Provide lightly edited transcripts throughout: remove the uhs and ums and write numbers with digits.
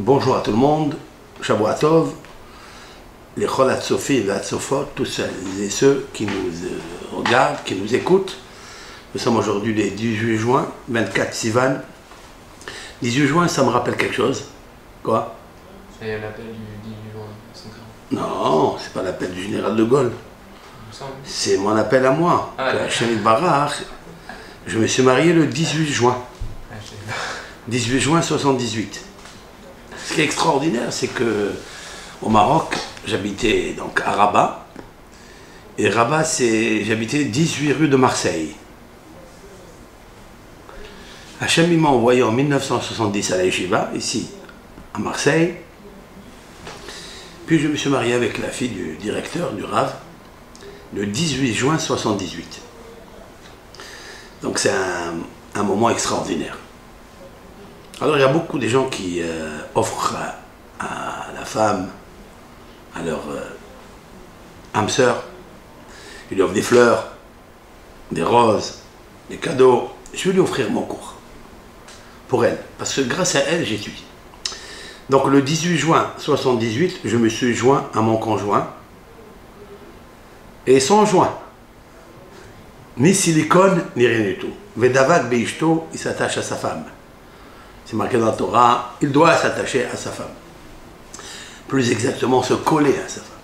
Bonjour à tout le monde, Shavua Tov, les Chol Hatzofi et Hatzofot, tous celles et ceux qui nous regardent, qui nous écoutent. Nous sommes aujourd'hui le 18 juin, 24 Sivan. 18 juin, ça me rappelle quelque chose. Quoi? C'est l'appel du 18 juin 1940. Non, c'est pas l'appel du général de Gaulle. C'est mon appel à moi. Ah, que Hachem Barach, je me suis marié le 18 juin. 18 juin 78. Ce qui est extraordinaire, c'est que au Maroc, j'habitais donc à Rabat. Et Rabat, j'habitais 18 rue de Marseille. Hachem m'a envoyé en 1970 à la Yeshiva, ici, à Marseille. Puis je me suis marié avec la fille du directeur, du Rav, le 18 juin 78. Donc c'est un moment extraordinaire. Alors il y a beaucoup de gens qui offrent à la femme, à leur âme sœur, ils lui offrent des fleurs, des roses, des cadeaux. Je vais lui offrir mon cours, pour elle, parce que grâce à elle, j'étudie. Donc le 18 juin 78, je me suis joint à mon conjoint, et sans joint, ni silicone, ni rien du tout. Vedavad Beishto, il s'attache à sa femme. C'est marqué dans la Torah, il doit s'attacher à sa femme. Plus exactement, se coller à sa femme.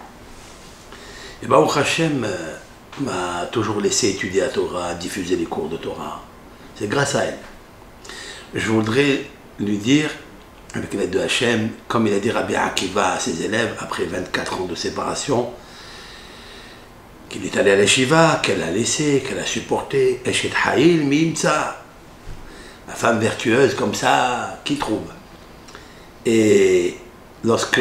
Et Baruch Hashem m'a toujours laissé étudier la Torah, diffuser les cours de Torah. C'est grâce à elle. Je voudrais lui dire, avec l'aide de Hashem, comme il a dit Rabbi Akiva à ses élèves, après 24 ans de séparation, qu'il est allé à la Shiva, qu'elle a laissé, qu'elle a supporté, Eshet Ha'il Mimtza. La femme vertueuse comme ça, qui trouve? Et lorsque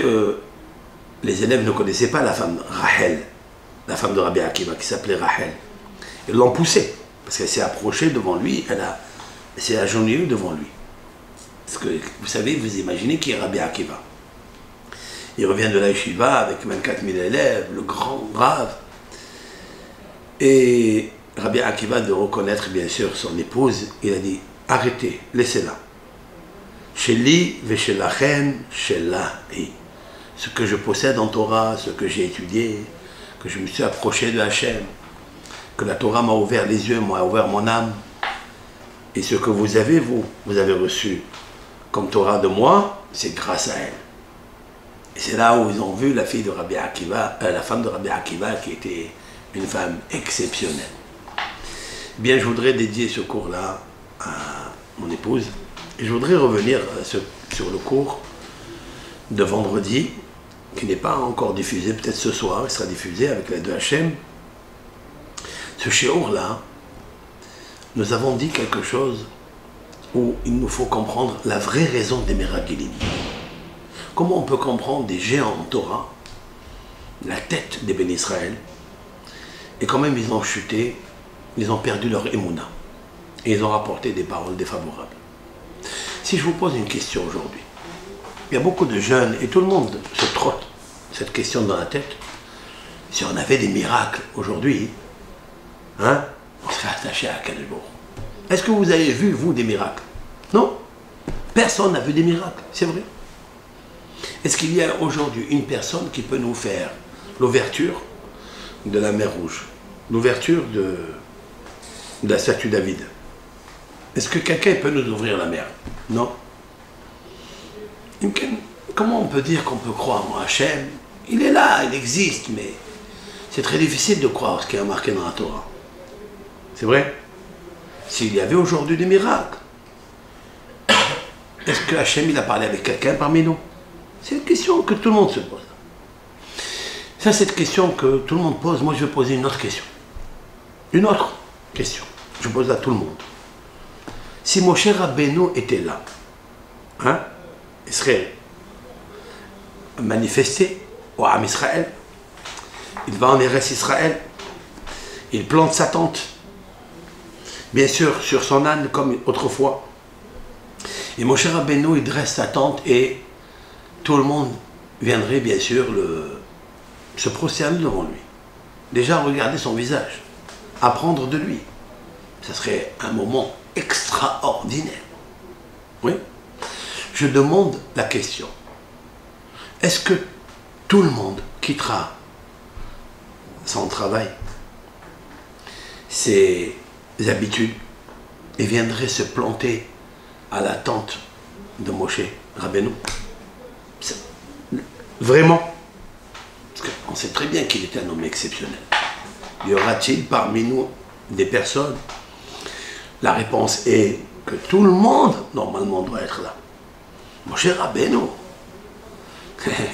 les élèves ne connaissaient pas la femme Rachel, la femme de Rabbi Akiva qui s'appelait Rachel, ils l'ont poussée, parce qu'elle s'est approchée devant lui, elle s'est agenouillée devant lui. Parce que vous savez, vous imaginez qui est Rabbi Akiva. Il revient de la yeshiva avec 24 000 élèves, le grand brave. Et Rabbi Akiva de reconnaître bien sûr son épouse, il a dit: arrêtez, laissez-la. Sheli veshelachem shelahi. Ce que je possède en Torah, ce que j'ai étudié, que je me suis approché de Hachem, que la Torah m'a ouvert les yeux, m'a ouvert mon âme, et ce que vous avez reçu comme Torah de moi, c'est grâce à elle. Et c'est là où ils ont vu la fille de Rabbi Akiva, la femme de Rabbi Akiva, qui était une femme exceptionnelle. Bien, je voudrais dédier ce cours-là à mon épouse. Et je voudrais revenir sur le cours de vendredi, qui n'est pas encore diffusé, peut-être ce soir, il sera diffusé avec l'aide de Hachem. Ce shiur-là, nous avons dit quelque chose où il nous faut comprendre la vraie raison des Meragilim. Comment on peut comprendre des géants en Torah, la tête des bénis Israël, et quand même ils ont chuté, ils ont perdu leur émouna. Et ils ont rapporté des paroles défavorables. Si je vous pose une question aujourd'hui, il y a beaucoup de jeunes, et tout le monde se trotte cette question dans la tête. Si on avait des miracles aujourd'hui, hein, on serait attaché à quel jour? Est-ce que vous avez vu, vous, des miracles? Non. Personne n'a vu des miracles, c'est vrai. Est-ce qu'il y a aujourd'hui une personne qui peut nous faire l'ouverture de la mer Rouge, l'ouverture de la statue David? Est-ce que quelqu'un peut nous ouvrir la mer? Non. Comment on peut dire qu'on peut croire en Hachem? Il est là, il existe, mais c'est très difficile de croire ce qui est marqué dans la Torah. C'est vrai? S'il y avait aujourd'hui des miracles, est-ce que Hachem il a parlé avec quelqu'un parmi nous? C'est une question que tout le monde se pose. Ça, c'est une question que tout le monde pose. Moi, je vais poser une autre question. Une autre question. Je pose à tout le monde. Si Moshe Rabbeinu était là, hein, il serait manifesté au Am Israël, il va en Eretz Israël, il plante sa tente, bien sûr sur son âne comme autrefois, et Moshe Rabbeinu il dresse sa tente et tout le monde viendrait bien sûr se prosterner devant lui. Déjà regarder son visage, apprendre de lui. Ce serait un moment extraordinaire. Oui. Je demande la question. Est-ce que tout le monde quittera son travail, ses habitudes, et viendrait se planter à la tente de Moshe Rabbeinu? Vraiment? Parce qu'on sait très bien qu'il était un homme exceptionnel. Y aura-t-il parmi nous des personnes? La réponse est que tout le monde, normalement, doit être là. Moshe Rabbeinu,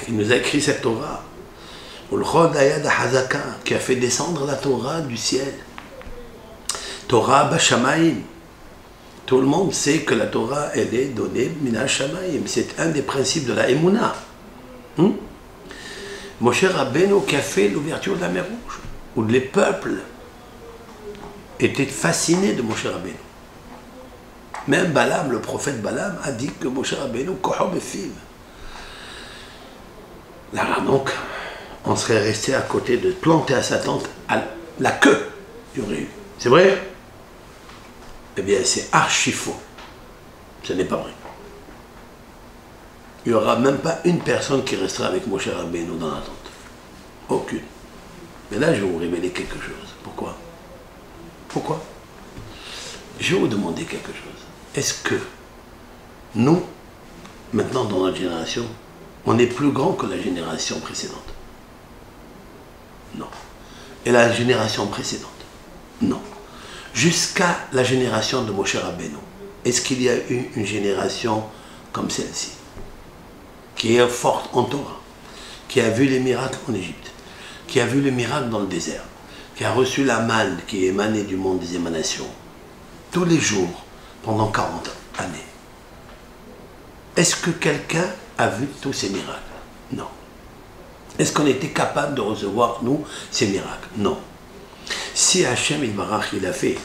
il nous a écrit cette Torah, qui a fait descendre la Torah du ciel. Torah Bashamaim. Tout le monde sait que la Torah, elle est donnée Mina Shamaim. C'est un des principes de la Emouna. Moshe Rabbeinu qui a fait l'ouverture de la mer Rouge, où les peuples étaient fascinés de Moshe Rabbeinu. Même Balaam, le prophète Balaam, a dit que Moshe Rabbeinu kohob efiv. Là donc, on serait resté à côté de planter à sa tente à la queue du aurait eu. C'est vrai? Eh bien, c'est archi faux. Ce n'est pas vrai. Il n'y aura même pas une personne qui restera avec Moshe Rabbeinu dans la tente. Aucune. Mais là, je vais vous révéler quelque chose. Pourquoi? Pourquoi? Je vais vous demander quelque chose. Est-ce que nous, maintenant dans notre génération, on est plus grand que la génération précédente? Non. Et la génération précédente? Non. Jusqu'à la génération de Moshe Rabbeinu, est-ce qu'il y a eu une génération comme celle-ci, qui est forte en Torah, qui a vu les miracles en Égypte, qui a vu les miracles dans le désert, qui a reçu la manne qui émanait du monde des émanations, tous les jours, pendant 40 années? Est-ce que quelqu'un a vu tous ces miracles? Non. Est-ce qu'on était capable de recevoir, nous, ces miracles? Non. Si Hachem Yitbarach, il a fait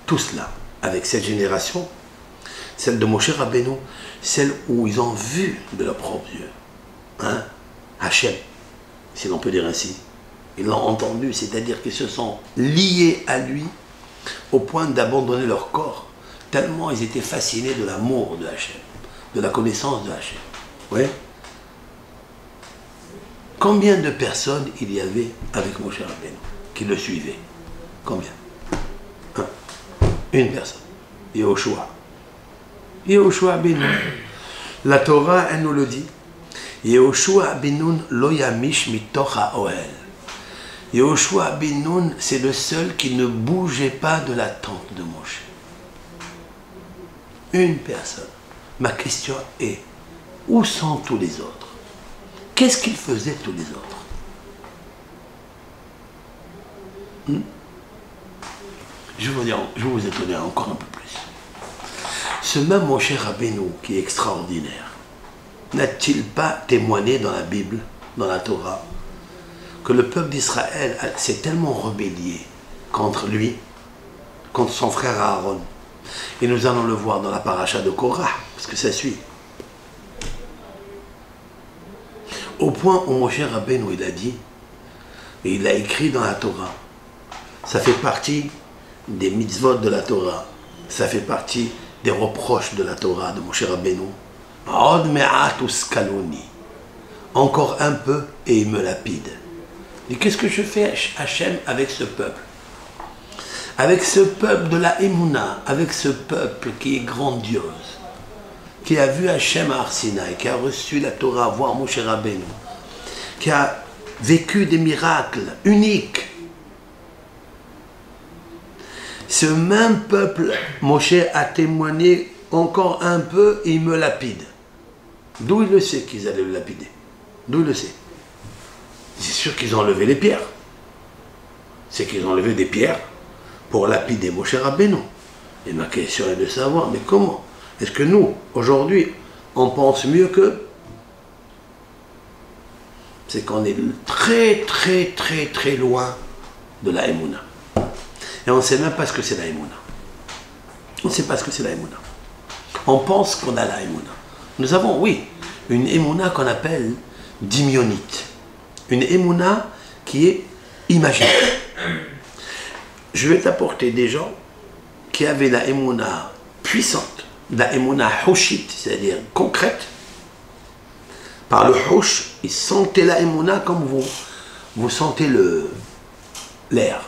tout cela avec cette génération, celle de Moshe Rabbeinu, celle où ils ont vu de leurs propres yeux, hein, Hachem, si l'on peut dire ainsi, ils l'ont entendu, c'est-à-dire qu'ils se sont liés à lui au point d'abandonner leur corps, tellement ils étaient fascinés de l'amour de Hachem, de la connaissance de Hachem. Oui. Combien de personnes il y avait avec Moshe Rabbeinu qui le suivaient? Combien? Une personne. Yehoshua. Yehoshua ben Nun. La Torah, elle nous le dit. Yehoshua ben Nun lo yamish mitoch haohel. Yehoshua ben Nun, c'est le seul qui ne bougeait pas de la tente de Moshe. Une personne. Ma question est, où sont tous les autres? Qu'est-ce qu'ils faisaient tous les autres? Je vais vous étonner encore un peu plus. Ce même Moshe Rabbeinu qui est extraordinaire, n'a-t-il pas témoigné dans la Bible, dans la Torah, que le peuple d'Israël s'est tellement rebellé contre lui, contre son frère Aaron? Et nous allons le voir dans la paracha de Korah, parce que ça suit. Au point où Moshe Rabbeinu, il a dit, et il a écrit dans la Torah, ça fait partie des mitzvot de la Torah, ça fait partie des reproches de la Torah de Moshe Rabbeinu. Od me'at uskaloni. Encore un peu et il me lapide. Et qu'est-ce que je fais, Hachem, avec ce peuple? Avec ce peuple de la Emouna, avec ce peuple qui est grandiose, qui a vu Hachem à Arsinaï, qui a reçu la Torah, voir Moshe Rabbeinu, qui a vécu des miracles uniques. Ce même peuple, Moshe a témoigné encore un peu et il me lapide. D'où il le sait qu'ils allaient le lapider? D'où il le sait? C'est sûr qu'ils ont enlevé les pierres. C'est qu'ils ont enlevé des pierres pour lapider Moshe Rabbeinu. Et ma question est de savoir, mais comment? Est-ce que nous, aujourd'hui, on pense mieux qu'eux? C'est qu'on est très loin de la Emouna. Et on ne sait même pas ce que c'est la Emouna. On ne sait pas ce que c'est la Emouna. On pense qu'on a la Emouna. Nous avons, oui, une Emouna qu'on appelle dimyonite. Une Emouna qui est imaginaire. Je vais t'apporter des gens qui avaient la Emouna puissante, la Emouna hoshit, c'est-à-dire concrète, Par le houch, ils sentaient la émouna comme vous sentez l'air.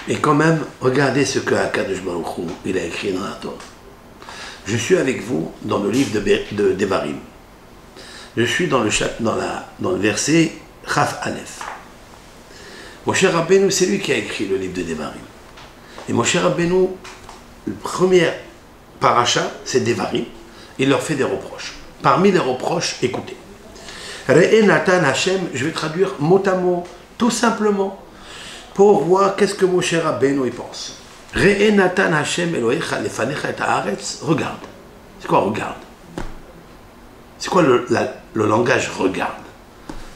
Et quand même, regardez ce que Akadosh Baruch Hu, il a écrit dans la Torah. Je suis avec vous dans le livre de Devarim. Je suis dans le verset Chaf Aleph. Moshe Rabbeinu, c'est lui qui a écrit le livre de Devarim. Et Moshe Rabbeinu, le premier paracha, c'est Devarim. Il leur fait des reproches. Parmi les reproches, écoutez. Re'e Natan Hashem, je vais traduire mot à mot, tout simplement, pour voir qu'est-ce que Moshe Rabbeinu y pense. Re'e Natan Hashem Elohecha lefanecha et haaretz, regarde. C'est quoi regarde? C'est quoi le langage regarde?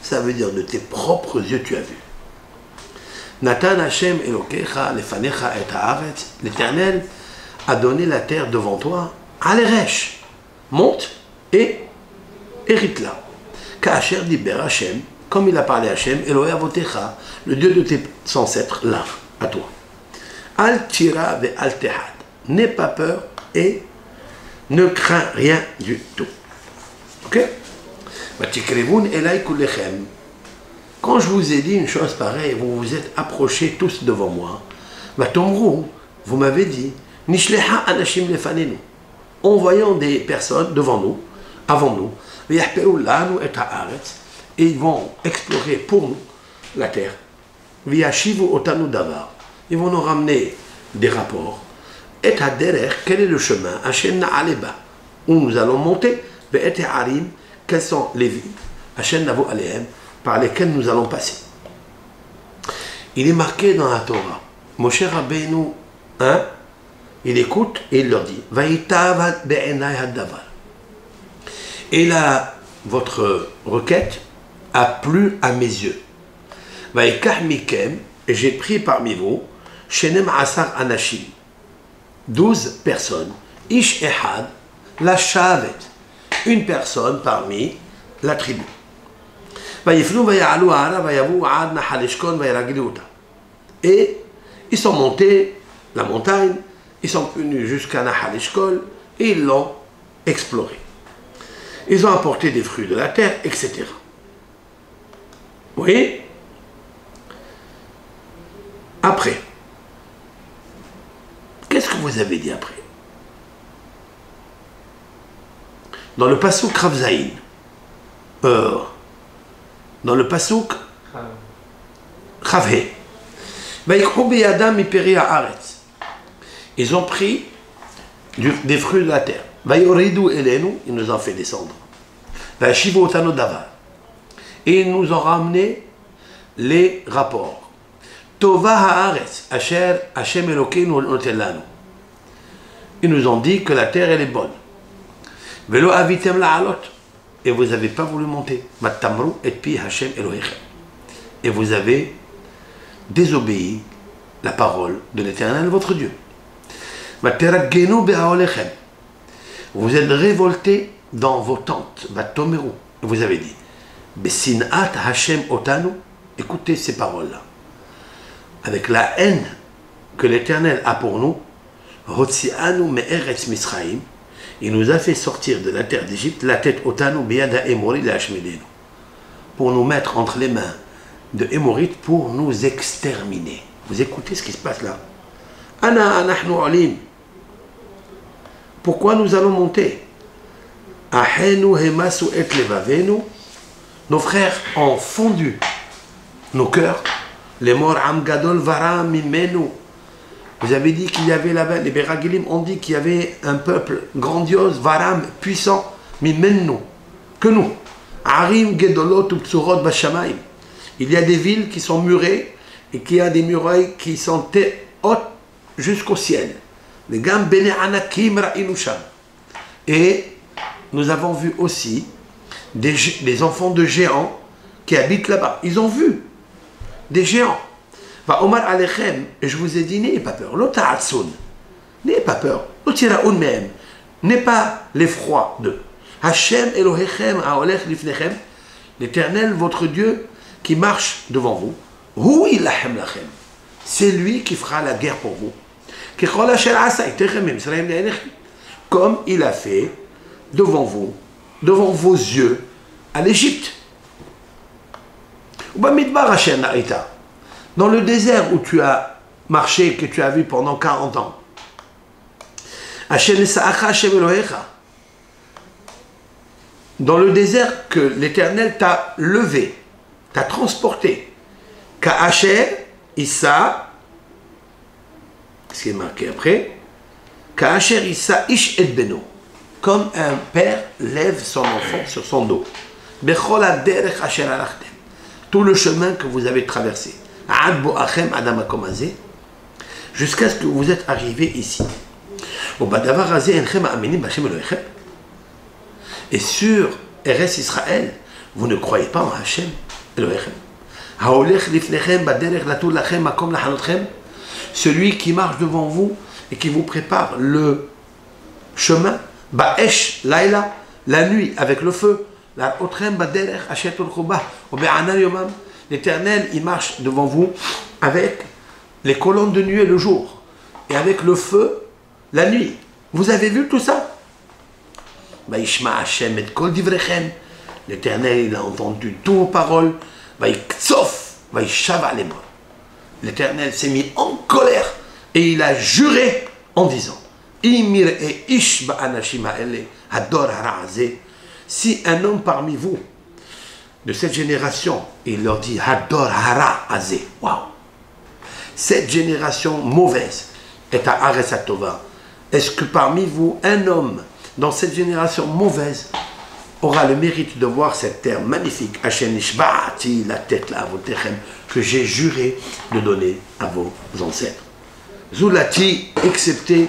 Ça veut dire de tes propres yeux tu as vu. Natan Hashem Elohecha lefanecha et haaretz, l'Éternel a donné la terre devant toi, Aleresh, monte et hérite-la. Ka'asher diber Hashem, comme il a parlé Hashem, Elohe avotecha, le Dieu de tes ancêtres, là, à toi. Al tira ve al tehad, n'aie pas peur et ne crains rien du tout. Ok? Quand je vous ai dit une chose pareille, vous vous êtes approchés tous devant moi. Vous m'avez dit, Nishleha anashim lefanenu, en voyant des personnes devant nous, avant nous, et ils vont explorer pour nous la terre. Ils vont nous ramener des rapports. Et quel est le chemin où nous allons monter, quelles sont les villes par lesquelles nous allons passer. Il est marqué dans la Torah, Moshe Rabbeinu, il écoute et il leur dit, et là, votre requête a plu à mes yeux. Et j'ai pris parmi vous, Shenem Asar Anashim, 12 personnes, Ish Ehad, la Shavet, une personne parmi la tribu. Et ils sont montés la montagne, ils sont venus jusqu'à Nahal Eshkol et ils l'ont exploré. Ils ont apporté des fruits de la terre, etc. Oui. Après, qu'est-ce que vous avez dit après? Dans le passouk Kravzaïn, dans le passouk Kravhe, ils ont pris des fruits de la terre. Il nous en fait descendre. Et ils nous ont ramené les rapports. Ils nous ont dit que la terre elle est bonne. Et vous n'avez pas voulu monter. Et vous avez désobéi la parole de l'Éternel, votre Dieu. Vous êtes révoltés dans vos tentes. Vous avez dit, écoutez ces paroles-là. Avec la haine que l'Éternel a pour nous, il nous a fait sortir de la terre d'Égypte la tête pour nous mettre entre les mains de Émorites pour nous exterminer. Vous écoutez ce qui se passe là. Pourquoi nous allons monter? Nos frères ont fondu nos cœurs. Les morts Amgadol Vara Mimenu. Vous avez dit qu'il y avait là-bas, les Beragilim ont dit qu'il y avait un peuple grandiose, Varam, puissant, Mimenu, que nous. Arim Gedolot Upsurot Bashamaim. Il y a des villes qui sont murées et qui a des murailles qui sont hautes jusqu'au ciel. Les Gam Bene Anakim Ra'inusham. Et nous avons vu aussi des enfants de géants qui habitent là-bas. Ils ont vu des géants. Va Omar Alechem, et je vous ai dit, n'ayez pas peur. L'ota'atsun, n'ayez pas peur. L'otiraoun même, n'ayez pas l'effroi d'eux. Hashem Elohechem Aolech Lifnechem, l'Éternel, votre Dieu, qui marche devant vous. Hu ilahem lachem, c'est lui qui fera la guerre pour vous. Comme il a fait devant vous, devant vos yeux, à l'Égypte. Dans le désert où tu as marché, que tu as vu pendant 40 ans. Dans le désert que l'Éternel t'a levé, t'a transporté. Ka'asher, Issa, ce qui est marqué après, Ka'asher, Issa, Ish et Beno. Comme un père lève son enfant sur son dos. Bechol aderech asher alachtem. Tout le chemin que vous avez traversé. Ad bo'achem adam hakomazé. Jusqu'à ce que vous êtes arrivé ici. Et sur Eretz Israël, vous ne croyez pas en Hachem Elohechem. Celui qui marche devant vous et qui vous prépare le chemin, Ba'esh Laila, la nuit avec le feu, l'Éternel, il marche devant vous avec les colonnes de nuée le jour et avec le feu la nuit. Vous avez vu tout ça? L'Éternel, il a entendu toutes vos paroles. L'Éternel s'est mis en colère et il a juré en disant, si un homme parmi vous de cette génération, il leur dit Hador Hara Azé, waouh, cette génération mauvaise est à Aresatova. Est-ce que parmi vous, un homme dans cette génération mauvaise aura le mérite de voir cette terre magnifique, la tête là, que j'ai juré de donner à vos ancêtres? Zulati, excepté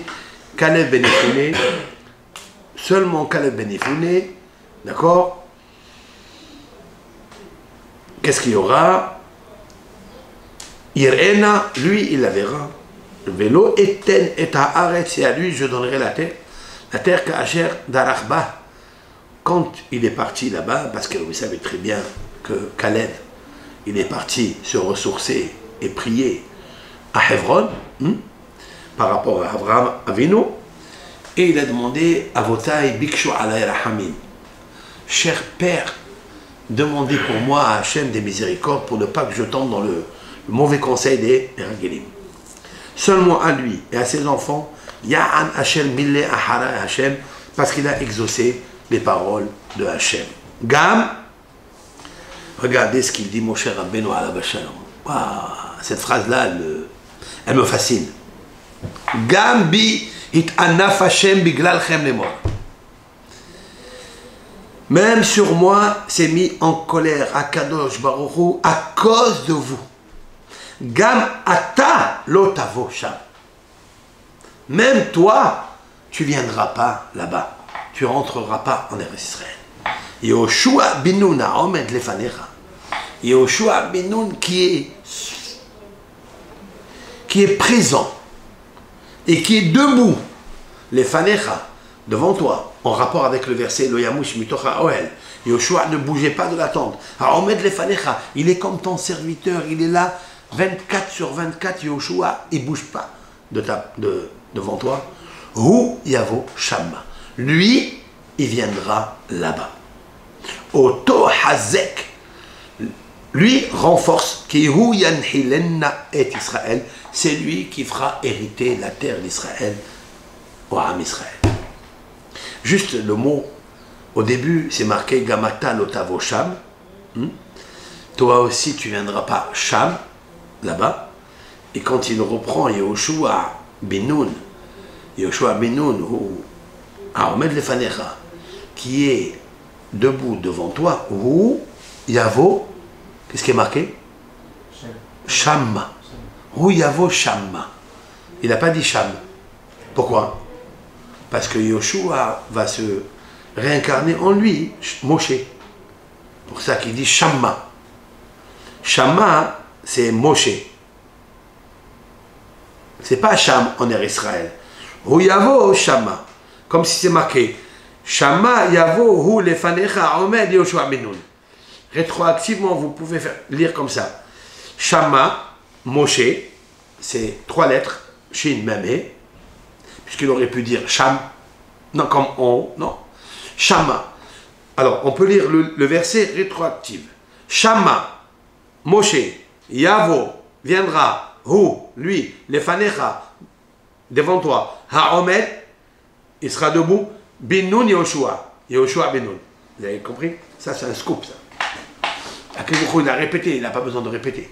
Caleb Ben Yefouné, seulement Caleb Ben Yefouné, d'accord? Qu'est-ce qu'il y aura? Irena, lui, il la verra. Le vélo Eten et Haaretz, et à lui je donnerai la terre Ka'asher Darachba. Quand il est parti là-bas, parce que vous savez très bien que Caleb, il est parti se ressourcer et prier à Hebron, par rapport à Abraham Avinu, et il a demandé à Votaï Bikshu Alay Rahamim, cher père, demandez pour moi à Hachem des miséricordes pour ne pas que je tombe dans le mauvais conseil des Ragelim. Seulement à lui et à ses enfants, Ya'an Hachem Mille Ahara Hachem, parce qu'il a exaucé les paroles de Hachem. Gam, regardez ce qu'il dit mon cher Rabbeinu Alav Shalom. Wow, cette phrase-là, elle me fascine. Gam bi it anaf Hachem biglalchem lemor. Même sur moi, s'est mis en colère à Kadosh Baruch Hu à cause de vous. Gam ata lotavo sham. Même toi, tu ne viendras pas là-bas. Tu ne rentreras pas en Eretz Israël. Yehoshua bin Nun haomed lefanecha. Yehoshua bin Nun qui est présent et qui est debout, lefanecha, devant toi, en rapport avec le verset Lo yamush mitocha ohel. Yehoshua ne bougeait pas de la tente. Haomed lefanecha, il est comme ton serviteur, il est là 24 sur 24. Yehoshua, il ne bouge pas devant toi. Hu yavo shamma. Lui, il viendra là-bas. Oto hazek. Lui renforce. Ki hu yanhilenna et Israël. C'est lui qui fera hériter la terre d'Israël au Ham Israël. Juste le mot, au début, c'est marqué Gamata lotavo sham. Toi aussi, tu ne viendras pas sham, là-bas. Et quand il reprend Yehoshua bin Nun, ou Haomed lefanecha, qui est debout devant toi, ou Yavo, qu'est-ce qui est marqué? Shamma. Ou Yavo Shamma. Il n'a pas dit Sham. Pourquoi? Parce que Yehoshua va se réincarner en lui, Moshe. Pour ça qu'il dit Shamma. Shamma, c'est Moshe. C'est pas Sham en Eretz Israël. Hu yavo Shamma. Comme si c'est marqué Shamma yavo hu lefanecha omed Yehoshua bin Nun. Rétroactivement, vous pouvez lire comme ça. Shamma, Moshe, c'est 3 lettres, Shin, Mem, He, puisqu'il aurait pu dire Sham, non, comme on, non. Shama. Alors, on peut lire le verset rétroactif. Shama, Moshe, Yavo, viendra, Hu, lui, Lefanecha, devant toi, Haomed, il sera debout, Binoun Yehoshua, Yehoshua Binoun. Vous avez compris? Ça, c'est un scoop, ça. Akebuchou, il a répété, il n'a pas besoin de répéter.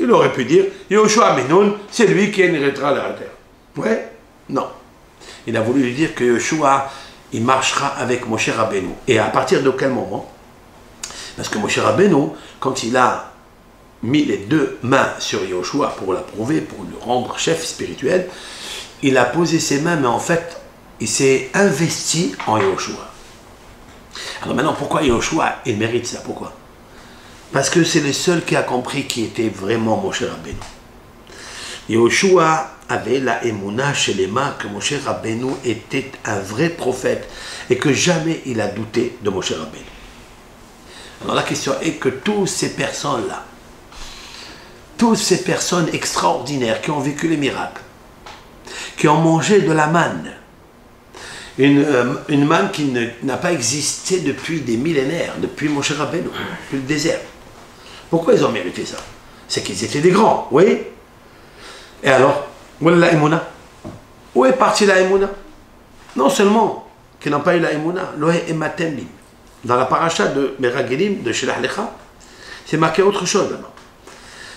Il aurait pu dire, Yehoshua Binoun, c'est lui qui héritera la terre. Ouais? Non. Il a voulu lui dire que Yehoshua, il marchera avec Moshe Rabbeinu. Et à partir de quel moment? Parce que Moshe Rabbeinu, quand il a mis les deux mains sur Yehoshua pour l'approuver, pour le rendre chef spirituel, il a posé ses mains, mais en fait, il s'est investi en Yehoshua. Alors maintenant, pourquoi Yehoshua, il mérite ça? Pourquoi? Parce que c'est le seul qui a compris qui était vraiment Moshe Rabbeinu. Yehoshua avait la émouna chez les mains que Moshe Rabbeinu était un vrai prophète et que jamais il a douté de Moshe Rabbeinu. Alors la question est que toutes ces personnes-là, toutes ces personnes extraordinaires qui ont vécu les miracles, qui ont mangé de la manne, une manne qui n'a pas existé depuis des millénaires, depuis Moshe Rabbeinu, depuis le désert. Pourquoi ils ont mérité ça? C'est qu'ils étaient des grands, oui. Et alors, où est la émouna? Où est partie la émouna? Non seulement qu'ils n'ont pas eu la émouna, Lohe ematem. Dans la paracha de Meragelim, de Shelach Lecha, c'est marqué autre chose là-bas.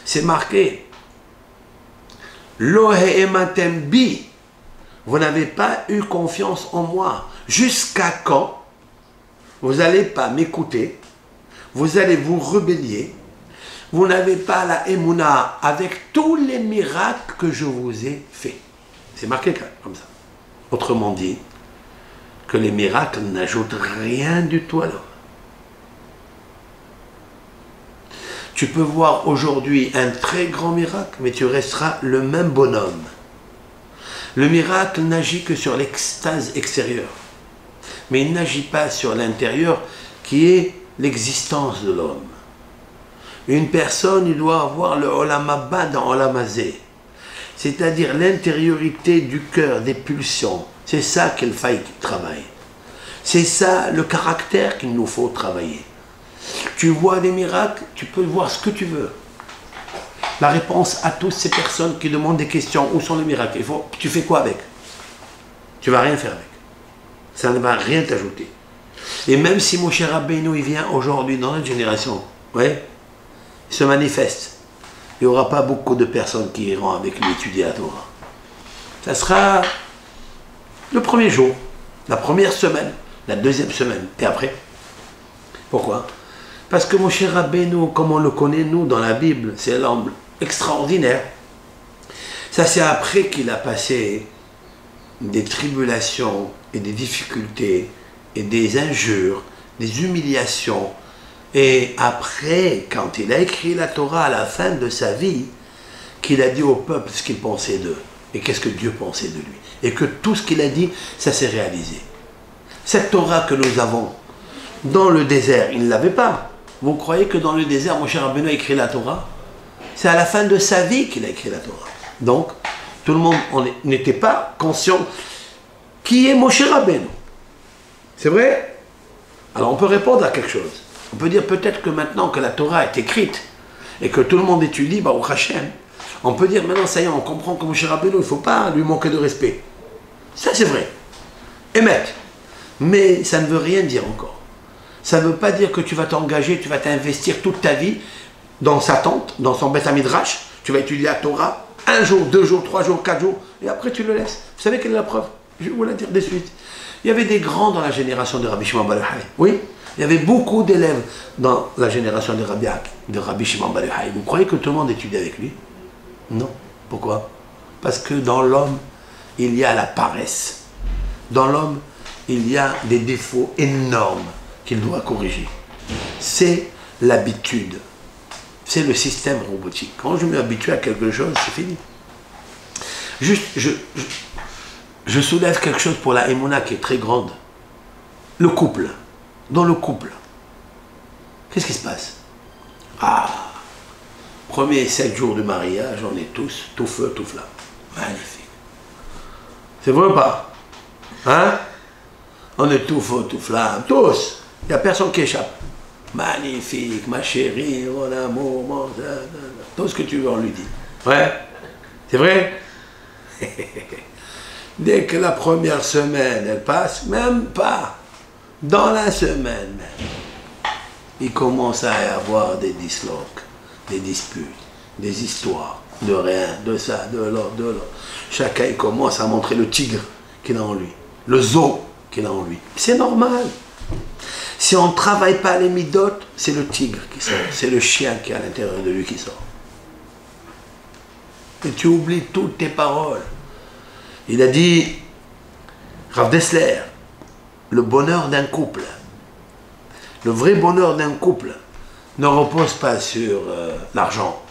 C'est marqué Lohe ematem bi. Vous n'avez pas eu confiance en moi. Jusqu'à quand vous n'allez pas m'écouter? Vous allez vous rebeller. Vous n'avez pas la émouna avec tous les miracles que je vous ai faits. C'est marqué comme ça. Autrement dit, que les miracles n'ajoutent rien du tout à l'homme. Tu peux voir aujourd'hui un très grand miracle, mais tu resteras le même bonhomme. Le miracle n'agit que sur l'extase extérieure, mais il n'agit pas sur l'intérieur qui est l'existence de l'homme. Une personne, il doit avoir le Olam Haba dans Olam Hazé, c'est-à-dire l'intériorité du cœur, des pulsions. C'est ça qu'il faille travailler. C'est ça le caractère qu'il nous faut travailler. Tu vois des miracles, tu peux voir ce que tu veux. La réponse à toutes ces personnes qui demandent des questions, où sont les miracles? Tu fais quoi avec? Tu ne vas rien faire avec. Ça ne va rien t'ajouter. Et même si Moshe Rabbeinu il vient aujourd'hui dans notre génération, ouais, il se manifeste, il n'y aura pas beaucoup de personnes qui iront avec lui étudier la Torah. Ça sera le premier jour, la première semaine, la deuxième semaine, et après. Pourquoi? Parce que Moshe Rabbeinu, comme on le connaît nous dans la Bible, c'est l'homme extraordinaire. Ça c'est après qu'il a passé des tribulations et des difficultés et des injures, des humiliations. Et après, quand il a écrit la Torah à la fin de sa vie, qu'il a dit au peuple ce qu'il pensait d'eux et qu'est-ce que Dieu pensait de lui. Et que tout ce qu'il a dit, ça s'est réalisé. Cette Torah que nous avons dans le désert, il ne l'avait pas. Vous croyez que dans le désert, Moshe Rabbeinu a écrit la Torah? C'est à la fin de sa vie qu'il a écrit la Torah. Donc, tout le monde n'était pas conscient qui est Moshe Rabbeinu. C'est vrai? Alors on peut répondre à quelque chose. On peut dire peut-être que maintenant que la Torah est écrite et que tout le monde étudie, Baruch Hashem, on peut dire maintenant, ça y est, on comprend que Moshe Rabbeinu, il ne faut pas lui manquer de respect. Ça c'est vrai. Émettre. Mais ça ne veut rien dire encore. Ça ne veut pas dire que tu vas t'engager, tu vas t'investir toute ta vie dans sa tente, dans son Beth Midrash, tu vas étudier la Torah, 1 jour, 2 jours, 3 jours, 4 jours, et après tu le laisses. Vous savez quelle est la preuve? Je vais vous la dire de suite. Il y avait des grands dans la génération de Rabbi Shimon bar Yochai. Oui, il y avait beaucoup d'élèves dans la génération de Rabbi Shimon bar Yochai. Vous croyez que tout le monde étudie avec lui? Non. Pourquoi? Parce que dans l'homme, il y a la paresse. Dans l'homme, il y a des défauts énormes qu'il doit corriger. C'est l'habitude. C'est le système robotique. Quand je m'habitue à quelque chose, c'est fini. Juste, je soulève quelque chose pour la Emouna qui est très grande. Le couple. Dans le couple. Qu'est-ce qui se passe? Ah, premier 7 jours de mariage, on est tous, tout feu, tout flamme. Magnifique. C'est vrai ou pas? Hein? On est tout feu, tout flamme, tous. Il n'y a personne qui échappe. Magnifique, ma chérie, mon amour, tout ce que tu veux, on lui dit. Ouais, c'est vrai. Dès que la première semaine, elle passe, même pas, dans la semaine même, il commence à y avoir des disloques, des disputes, des histoires, de rien, de ça, de l'autre, de l'autre. Chacun il commence à montrer le tigre qu'il a en lui, le zoo qu'il a en lui. C'est normal. Si on ne travaille pas les midotes, c'est le tigre qui sort, c'est le chien qui est à l'intérieur de lui qui sort. Et tu oublies toutes tes paroles. Il a dit, Rav Dessler, le bonheur d'un couple, le vrai bonheur d'un couple ne repose pas sur l'argent,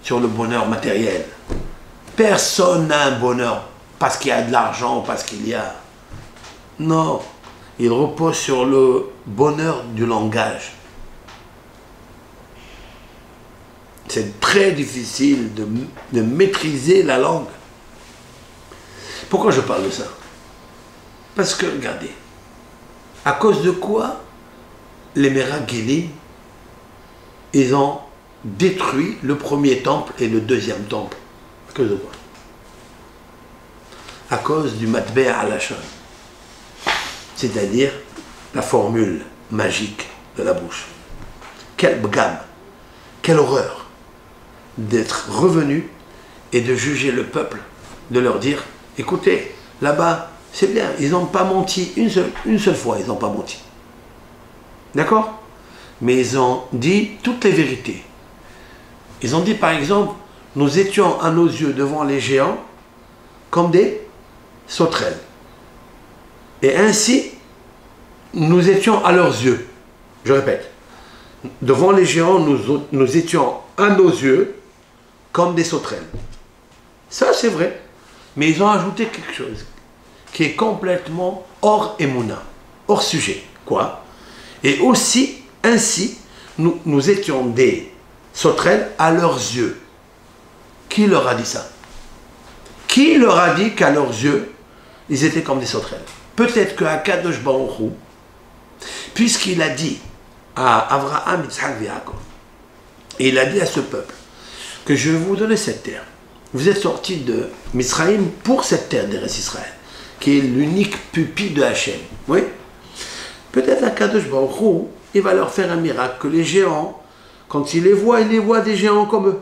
sur le bonheur matériel. Personne n'a un bonheur parce qu'il y a de l'argent, parce qu'il y a... Non, il repose sur le bonheur du langage. C'est très difficile de maîtriser la langue. Pourquoi je parle de ça? Parce que, regardez, à cause de quoi les Meragilim, ils ont détruit le premier temple et le deuxième temple? À cause de quoi? À cause du matbeh al-lashon, c'est-à-dire la formule magique de la bouche. Quel bgam, quelle horreur d'être revenu et de juger le peuple, de leur dire, écoutez, là-bas, c'est bien, ils n'ont pas menti, une seule fois, ils n'ont pas menti. D'accord? Mais ils ont dit toutes les vérités. Ils ont dit, par exemple, nous étions à nos yeux devant les géants comme des sauterelles. Et ainsi, nous étions à leurs yeux. Je répète, devant les géants, nous étions à nos yeux comme des sauterelles. Ça, c'est vrai. Mais ils ont ajouté quelque chose qui est complètement hors émouna, hors sujet. Quoi? Et aussi, ainsi, nous étions des sauterelles à leurs yeux. Qui leur a dit ça? Qui leur a dit qu'à leurs yeux, ils étaient comme des sauterelles? Peut-être qu'à Kadosh Baruch Hu, puisqu'il a dit à Abraham, Yitzhak et Yaakov, et il a dit à ce peuple, que je vais vous donner cette terre. Vous êtes sortis de Misraïm pour cette terre d'Eretz Israël, qui est l'unique pupille de Hachem. Oui? Peut-être à Kadosh Baruch Hu, il va leur faire un miracle, que les géants, quand ils les voient des géants comme eux.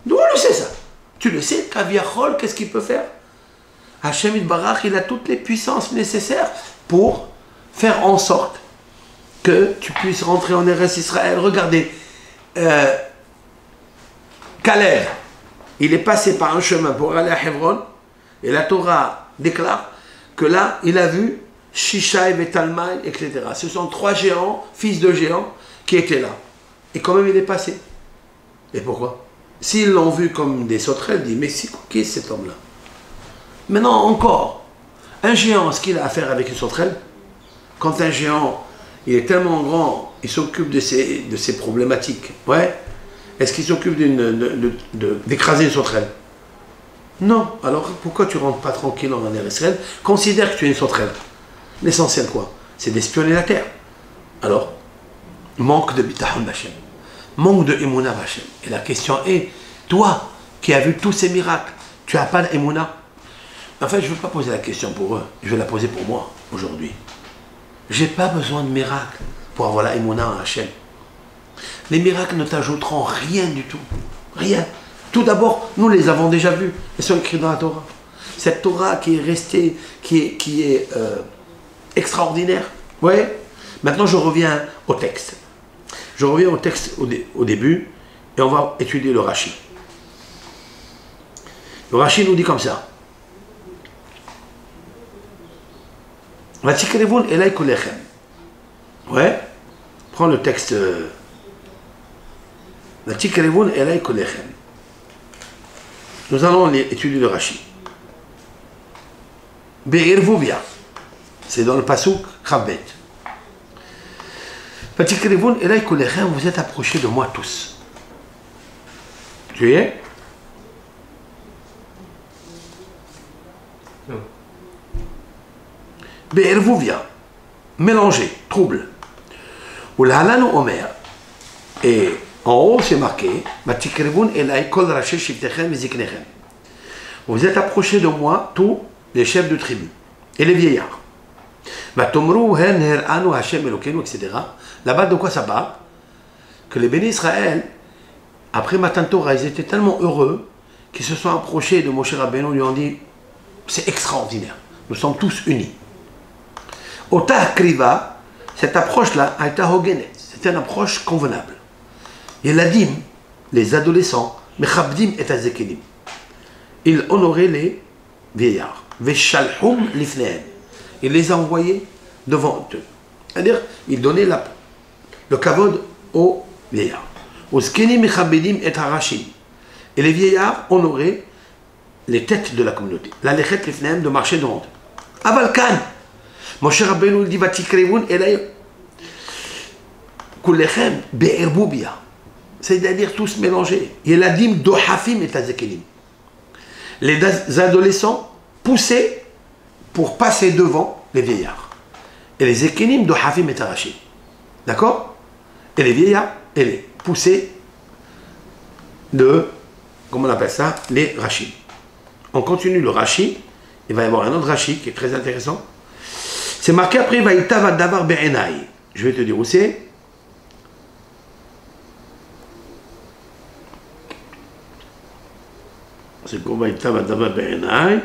D'où on le sait ça? Tu le sais, Kaviachol, qu'est-ce qu'il peut faire? Hachem Yitbarach, il a toutes les puissances nécessaires pour faire en sorte que tu puisses rentrer en Eretz Israël. Regardez, Caleb, il est passé par un chemin pour aller à Hebron, et la Torah déclare que là, il a vu Shishai et Talmai, etc. Ce sont 3 géants, fils de géants, qui étaient là. Et quand même, il est passé. Et pourquoi? S'ils l'ont vu comme des sauterelles, ils disent, mais qui est cet homme-là? Maintenant, encore, un géant, ce qu'il a à faire avec une sauterelle, quand un géant, il est tellement grand, il s'occupe de ses problématiques. Ouais. Est-ce qu'il s'occupe d'écraser une sauterelle? Non. Alors pourquoi tu ne rentres pas tranquille en Israël? Considère que tu es une sauterelle. L'essentiel quoi? C'est d'espionner la terre. Alors, manque de bitachon b'Hashem, manque de émouna b'Hashem. Et la question est, toi qui as vu tous ces miracles, tu n'as pas d'émouna? En fait, je ne veux pas poser la question pour eux, je vais la poser pour moi aujourd'hui. Je n'ai pas besoin de miracles pour avoir la émouna en Hachem. Les miracles ne t'ajouteront rien du tout. Rien. Tout d'abord, nous les avons déjà vus. Ils sont écrits dans la Torah. Cette Torah qui est restée, qui est extraordinaire. Oui. Maintenant, je reviens au texte. Je reviens au texte au début et on va étudier le Rashi. Le Rashi nous dit comme ça. Vatikrevun elai kolechem. Ouais. Prends le texte. Vatikrevun elai kolechem. Nous allons étudier le Rashi. Be'irvu bien. C'est dans le pasuk Chabet. Vatikrevun elai kolechem, vous êtes approchés de moi tous. Tu es? Be'ervouvia, mélangé, trouble. Ou l'halal ou omer. Et en haut, c'est marqué, vous êtes approchés de moi, tous les chefs de tribu et les vieillards. Etc. Là-bas, de quoi ça parle? Que les bénis Israël, après Matan Torah, ils étaient tellement heureux qu'ils se sont approchés de Moshe Rabbeinu, lui ont dit, c'est extraordinaire, nous sommes tous unis. Ota Kriva, cette approche-là, a été hogenet, c'était une approche convenable. Yeladim, les adolescents, Mechabdim et Azekelim, ils honoraient les vieillards. Veshalhum lifnehem, ils les envoyaient devant eux. C'est-à-dire, ils donnaient le kavod aux vieillards. Aux skeni mechabedim et harashim. Et les vieillards honoraient les têtes de la communauté. La lechet lifnehem, de marcher devant eux. Avalkan, Moshe Rabbeinu dit Vatikreun elay kulechem be'erboubia. C'est-à-dire tous mélangés. Yeladim dohafim et azekelim. Les adolescents poussaient pour passer devant les vieillards. Et les ékénim dohafim et arachim. D'accord? Et les vieillards, et les poussaient de, comment on appelle ça? Les rachim. On continue le rachim. Il va y avoir un autre rachim qui est très intéressant. C'est marqué après Vaïta va davar be'enai. Je vais te dire où c'est. C'est qu'on Vaïta va davar be'enai.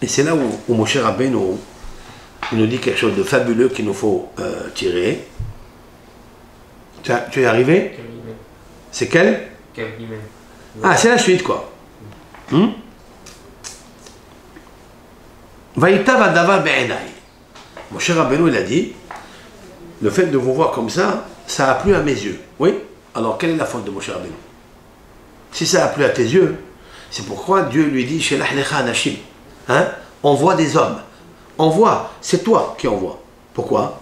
Et c'est là où Moshe Rabbeinu nous dit quelque chose de fabuleux qu'il nous faut tirer. Tu es arrivé? C'est quel? Ah, c'est la suite quoi. Vaïta va davar be'enai. Moshe Rabbeinu il a dit, le fait de vous voir comme ça, ça a plu à mes yeux. Oui? Alors quelle est la faute de Moshe Rabbeinu? Si ça a plu à tes yeux, c'est pourquoi Dieu lui dit Shelach lecha anashim. Hein? On voit des hommes. On voit, c'est toi qui envoie. Pourquoi?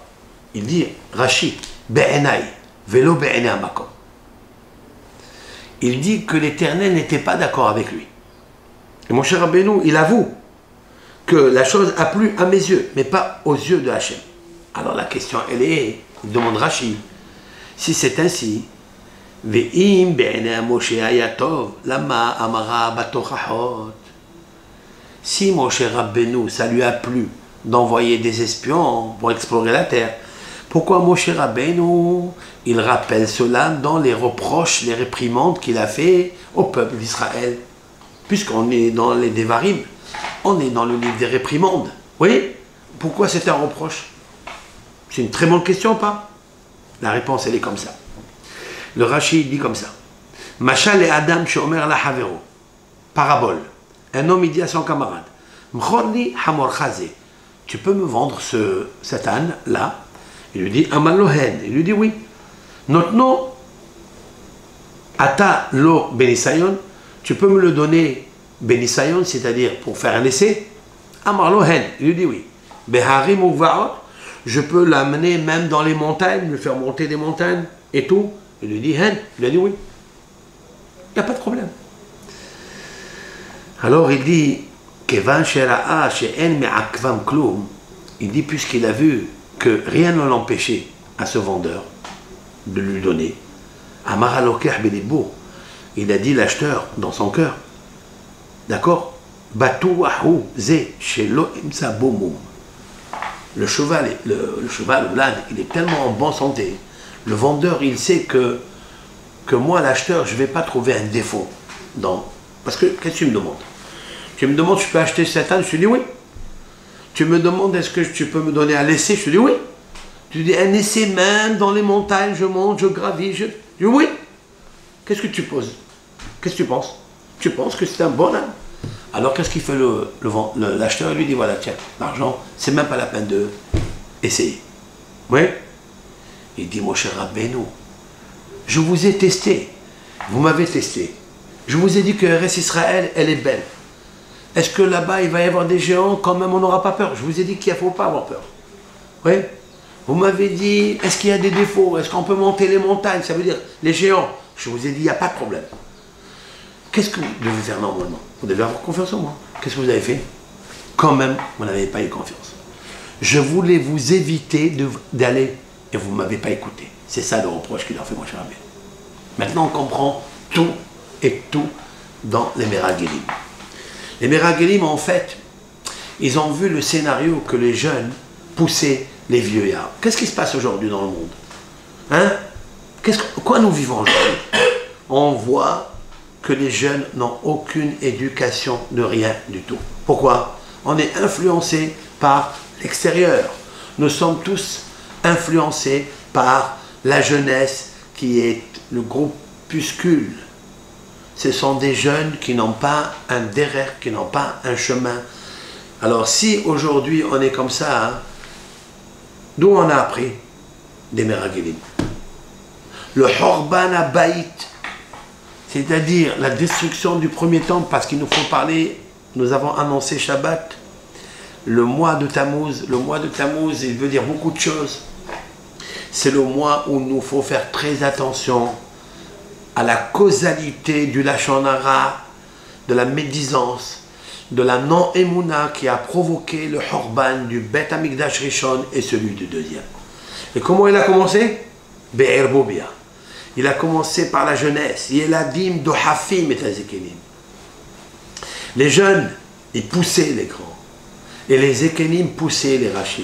Il dit Rashi, be'enai, velo be'enai amakom. Il dit que l'Éternel n'était pas d'accord avec lui. Et mon cher Rabbeinu, il avoue que la chose a plu à mes yeux, mais pas aux yeux de Hachem. Alors la question, elle est, il demande Rashi, si c'est ainsi, ve'im be'enei Moshe ayatov, lama amara batochachot. Si Moshe Rabbeinu, ça lui a plu d'envoyer des espions pour explorer la terre, pourquoi Moshe Rabbeinu, il rappelle cela dans les reproches, les réprimandes qu'il a fait au peuple d'Israël? Puisqu'on est dans les Devarim, on est dans le livre des réprimandes. Oui? Pourquoi c'est un reproche? C'est une très bonne question, pas? La réponse, elle est comme ça. Le Rashi dit comme ça. Machal et Adam shomer la havero. Parabole. Un homme, il dit à son camarade, Mchorli hamor chazé. Tu peux me vendre cet âne-là? Il lui dit, Amalohen. Il lui dit, oui. Notno, ata lo benisayon. Tu peux me le donner benisayon, c'est-à-dire pour faire un essai? Amalohen. Il lui dit, oui. Beharim ou vaot. Je peux l'amener même dans les montagnes, le faire monter des montagnes et tout. Il lui dit, hen. Il lui a dit, oui. Il n'y a pas de problème. Alors il dit, il dit, puisqu'il a vu que rien ne l'empêchait à ce vendeur de lui donner, il a dit l'acheteur dans son cœur, d'accord? Le cheval, le l'âne, il est tellement en bonne santé. Le vendeur, il sait que moi, l'acheteur, je ne vais pas trouver un défaut dans... Parce que, qu'est-ce que tu me demandes? Tu me demandes, je peux acheter cet âne? Je te dis oui. Tu me demandes, est-ce que tu peux me donner un essai? Je te dis oui. Tu dis, un essai même dans les montagnes, je monte, je gravis, je dis oui. Qu'est-ce que tu poses? Qu'est-ce que tu penses? Tu penses que c'est un bon âne? Alors qu'est-ce qu'il fait l'acheteur? Il lui dit, voilà, tiens, l'argent, c'est même pas la peine de essayer. Oui. Il dit, mon cher Rabbeinu, je vous ai testé. Vous m'avez testé. Je vous ai dit que RS Israël, elle est belle. Est-ce que là-bas, il va y avoir des géants? Quand même, on n'aura pas peur. Je vous ai dit qu'il ne faut pas avoir peur. Oui. Vous m'avez dit, est-ce qu'il y a des défauts? Est-ce qu'on peut monter les montagnes? Ça veut dire les géants. Je vous ai dit, il n'y a pas de problème. Qu'est-ce que vous devez faire normalement? Vous devez avoir confiance en moi. Qu'est-ce que vous avez fait? Quand même, vous n'avez pas eu confiance. Je voulais vous éviter d'aller et vous ne m'avez pas écouté. C'est ça le reproche qu'il a fait, mon cher Rabbi. Maintenant, on comprend tout et tout dans les Meragelim. Les Meragelim, en fait, ils ont vu le scénario que les jeunes poussaient les vieux arbres. Qu'est-ce qui se passe aujourd'hui dans le monde? Hein? Quoi nous vivons aujourd'hui? On voit que les jeunes n'ont aucune éducation de rien du tout. Pourquoi? On est influencé par l'extérieur. Nous sommes tous influencés par la jeunesse qui est le groupuscule. Ce sont des jeunes qui n'ont pas un derrière, qui n'ont pas un chemin. Alors si aujourd'hui on est comme ça, hein, d'où on a appris? Des Meragelim. Le Horban Abayit, c'est-à-dire la destruction du premier temple, parce qu'il nous faut parler, nous avons annoncé Shabbat, le mois de Tammuz. Le mois de Tammuz, il veut dire beaucoup de choses. C'est le mois où nous faut faire très attention à la causalité du Lachon Hara, de la médisance, de la non-émouna qui a provoqué le Horban du Bet Amikdash Rishon et celui du deuxième. Et comment il a commencé? Be'er Bobia. Il a commencé par la jeunesse. Yeladim do Hafim et Ezekelim. Les jeunes, ils poussaient les grands. Et les Ekelim poussaient les Rachim.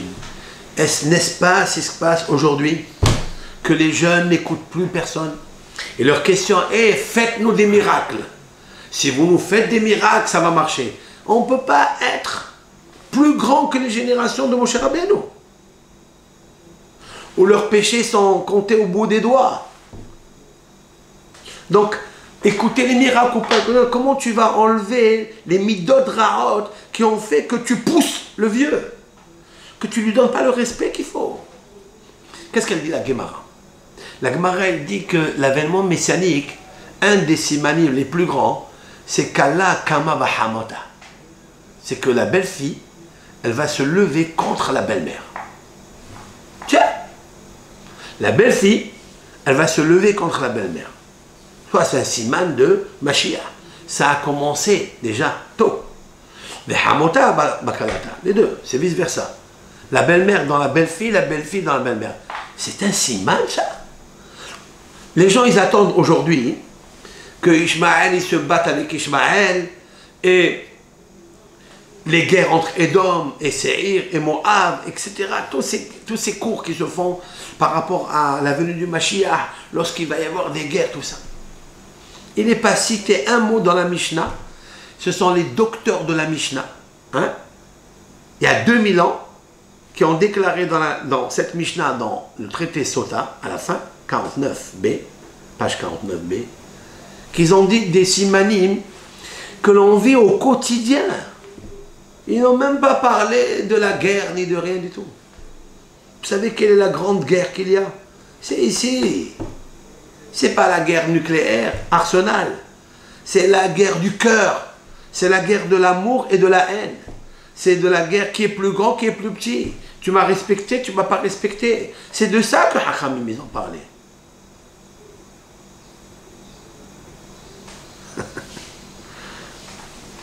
N'est-ce pas ce qui se passe aujourd'hui? Que les jeunes n'écoutent plus personne. Et leur question est, faites-nous des miracles. Si vous nous faites des miracles, ça va marcher. On ne peut pas être plus grand que les générations de Moshe Rabbeinu, où leurs péchés sont comptés au bout des doigts. Donc, écoutez les miracles. Comment tu vas enlever les midot raot qui ont fait que tu pousses le vieux, que tu ne lui donnes pas le respect qu'il faut? Qu'est-ce qu'elle dit, la Gemara? La Gemara, elle dit que l'avènement messianique, un des simanim les plus grands, c'est qu'Allah Kama Bahamota. C'est que la belle-fille, elle va se lever contre la belle-mère. Tiens, la belle-fille, elle va se lever contre la belle-mère. Soit c'est un siman de Mashiach. Ça a commencé déjà tôt. Mais Hamota, Bakalata, les deux, c'est vice-versa. La belle-mère dans la belle-fille, la belle-fille dans la belle-mère. C'est un siman, ça. Les gens, ils attendent aujourd'hui que Ishmaël, ils se battent avec Ishmaël, et les guerres entre Édom et Seir et Moab, etc. Tous ces cours qui se font par rapport à la venue du Mashiach, lorsqu'il va y avoir des guerres, tout ça. Il n'est pas cité un mot dans la Mishnah. Ce sont les docteurs de la Mishnah, hein, il y a 2000 ans, qui ont déclaré dans cette Mishnah, dans le traité Sota, à la fin, 49b, page 49b, qu'ils ont dit des simanim que l'on vit au quotidien. Ils n'ont même pas parlé de la guerre ni de rien du tout. Vous savez quelle est la grande guerre qu'il y a? C'est ici. C'est pas la guerre nucléaire, Arsenal. C'est la guerre du cœur. C'est la guerre de l'amour et de la haine. C'est de la guerre qui est plus grand, qui est plus petit. Tu m'as respecté, tu ne m'as pas respecté. C'est de ça que Hachamim ils ont parlé.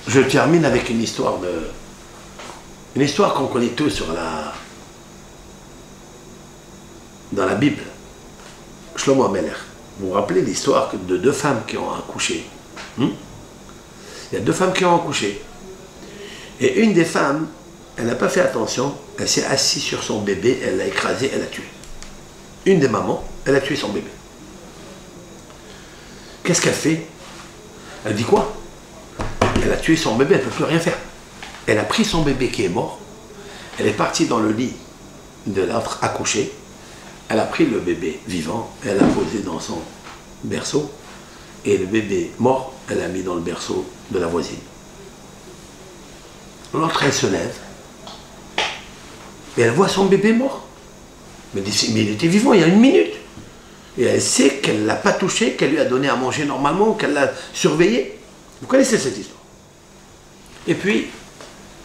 Je termine avec une histoire qu'on connaît tous dans la Bible. Shlomo Amelech. Vous vous rappelez l'histoire de deux femmes qui ont accouché? Il y a deux femmes qui ont accouché. Et une des femmes, elle n'a pas fait attention, elle s'est assise sur son bébé, elle l'a écrasé, elle l'a tué. Une des mamans, elle a tué son bébé. Qu'est-ce qu'elle fait? Elle dit quoi? Elle a tué son bébé, elle ne peut plus rien faire. Elle a pris son bébé qui est mort, elle est partie dans le lit de l'autre accouché, elle a pris le bébé vivant, elle l'a posé dans son berceau, et le bébé mort, elle l'a mis dans le berceau de la voisine. L'autre, elle se lève, et elle voit son bébé mort. Mais il était vivant il y a 1 minute. Et elle sait qu'elle ne l'a pas touché, qu'elle lui a donné à manger normalement, qu'elle l'a surveillé. Vous connaissez cette histoire. Et puis,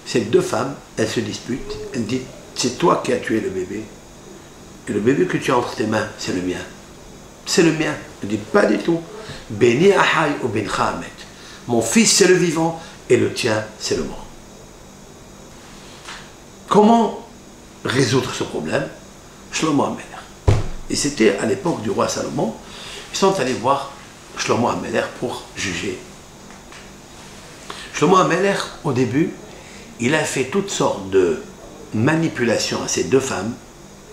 ces deux femmes, elles se disputent. Elles disent, c'est toi qui as tué le bébé. Et le bébé que tu as entre tes mains, c'est le mien. C'est le mien. Elle dit, pas du tout. Béni Ahay ou Ben Khamet. Mon fils, c'est le vivant, et le tien, c'est le mort. Comment résoudre ce problème? Shlomo HaMelech. Et c'était à l'époque du roi Salomon. Ils sont allés voir Shlomo HaMelech pour juger. Shlomo HaMelech, au début, il a fait toutes sortes de manipulations à ces deux femmes,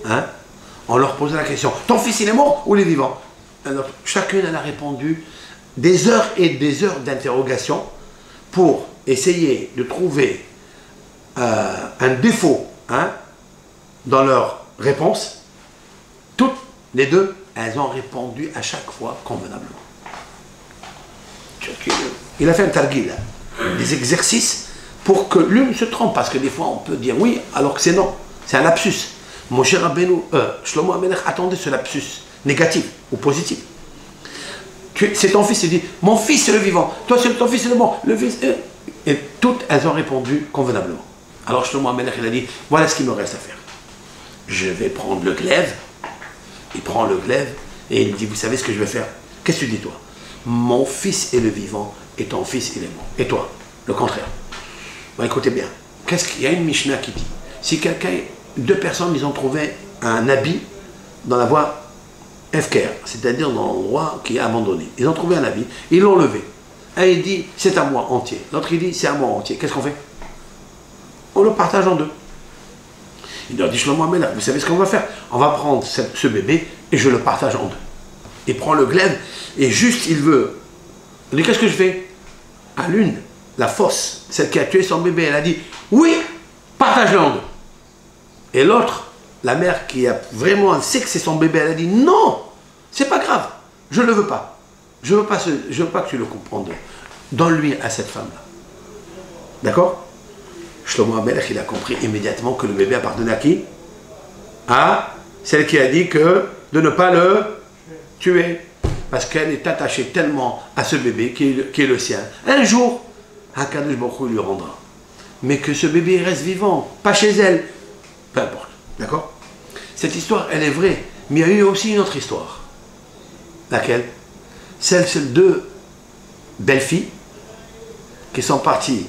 hein, en leur posant la question, ton fils il est mort ou il est vivant? Alors chacune elle a répondu des heures et des heures d'interrogation pour essayer de trouver un défaut, hein, dans leur réponse. Toutes les deux, elles ont répondu à chaque fois convenablement. Il a fait un targuil, des exercices pour que l'une se trompe, parce que des fois on peut dire oui alors que c'est non, c'est un lapsus. Mon cher Rabbeinu, Shlomo HaMelech attendait ce lapsus négatif ou positif. C'est ton fils, il dit mon fils c'est le vivant, toi c'est ton fils c'est le mort, le fils. Et toutes elles ont répondu convenablement. Alors Shlomo HaMelech il a dit voilà ce qu'il me reste à faire. Je vais prendre le glaive. Il prend le glaive et il dit vous savez ce que je vais faire? Qu'est-ce que tu dis toi? Mon fils est le vivant et ton fils il est mort. Et toi, le contraire. Bon, écoutez bien, il y a une Mishnah qui dit si deux personnes ils ont trouvé un habit dans la voie Efker, c'est-à-dire dans l'endroit qui est abandonné, ils ont trouvé un habit, ils l'ont levé. Un il dit c'est à moi entier, l'autre il dit c'est à moi entier. Qu'est-ce qu'on fait? On le partage en deux. Il leur dit Shlomo HaMelech, vous savez ce qu'on va faire? On va prendre ce bébé et je le partage en deux. Il prend le glaive et juste il veut. Il dit qu'est-ce que je fais? À l'une, la fausse, celle qui a tué son bébé, elle a dit oui, partage-le en deux. Et l'autre, la mère qui a vraiment sait que c'est son bébé, elle a dit non, c'est pas grave, je ne le veux pas. Je veux pas que tu le coupes en deux. Donne-lui à cette femme-là. D'accord? Shlomo HaMelech, il a compris immédiatement que le bébé appartenait à qui? À celle qui a dit que de ne pas le tuer. Parce qu'elle est attachée tellement à ce bébé qui est le sien. Un jour, HaKadosh Baruch Hu lui rendra. Mais que ce bébé reste vivant, pas chez elle. Peu importe. D'accord? Cette histoire, elle est vraie. Mais il y a eu aussi une autre histoire. Laquelle? Celle de deux belles filles qui sont parties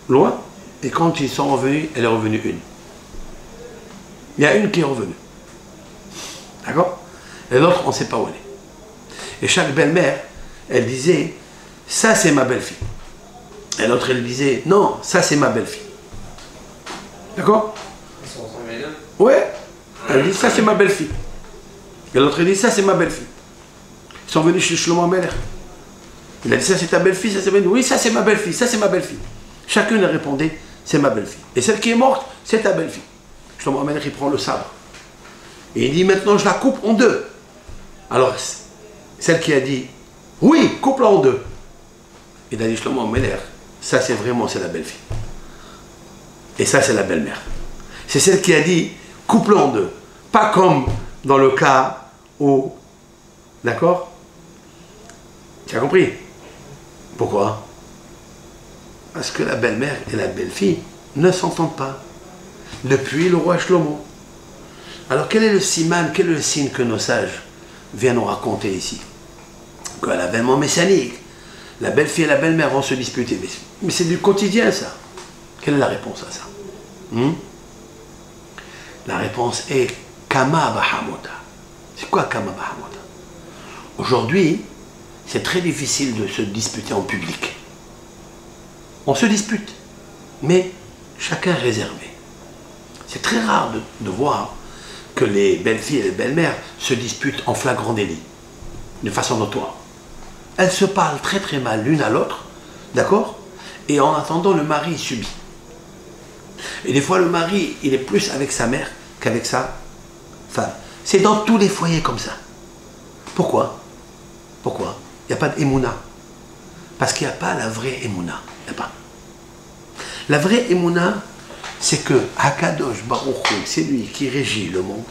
loin. Et quand ils sont revenus, elle est revenue une. Il y a une qui est revenue. D'accord? Et l'autre, on ne sait pas où elle est. Et chaque belle-mère, elle disait, ça c'est ma belle-fille. Et l'autre, elle disait, non, ça c'est ma belle-fille. D'accord? Ils sont ensemble les deux? Ouais. Elle dit, ça c'est ma belle-fille. Et l'autre, elle dit, ça c'est ma belle-fille. Ils sont venus chez Shlomo HaMelech. Il a dit, ça c'est ta belle-fille, ça c'est ma belle-fille. Oui, ça c'est ma belle-fille, ça c'est ma belle-fille. Chacune elle répondait, c'est ma belle-fille. Et celle qui est morte, c'est ta belle-fille. Shlomo HaMelech, il prend le sabre. Et il dit, maintenant je la coupe en deux. Alors, celle qui a dit, oui, coupe-la en deux. Il a dit, Shlomo HaMelech, ça c'est vraiment, c'est la belle-fille. Et ça c'est la belle-mère. C'est celle qui a dit, coupe-la en deux. Pas comme dans le cas où, d'accord? Tu as compris? Pourquoi? Parce que la belle-mère et la belle-fille ne s'entendent pas. Depuis le roi Shlomo. Alors quel est le siman, quel est le signe que nos sages viennent nous raconter ici? Qu'à l'avènement messianique, la belle-fille et la belle-mère vont se disputer. Mais c'est du quotidien ça. Quelle est la réponse à ça? La réponse est Kama Bahamota. C'est quoi Kama Bahamota? Aujourd'hui, c'est très difficile de se disputer en public. On se dispute, mais chacun est réservé. C'est très rare de voir que les belles-filles et les belles-mères se disputent en flagrant délit, de façon notoire. Elles se parlent très très mal l'une à l'autre, d'accord? Et en attendant, le mari subit. Et des fois, le mari, il est plus avec sa mère qu'avec sa femme. C'est dans tous les foyers comme ça. Pourquoi? Pourquoi? Il n'y a pas d'émouna. Parce qu'il n'y a pas la vraie émouna. Il n'y a pas. La vraie émouna, c'est que Hakadosh Baruch Hu, c'est lui qui régit le monde.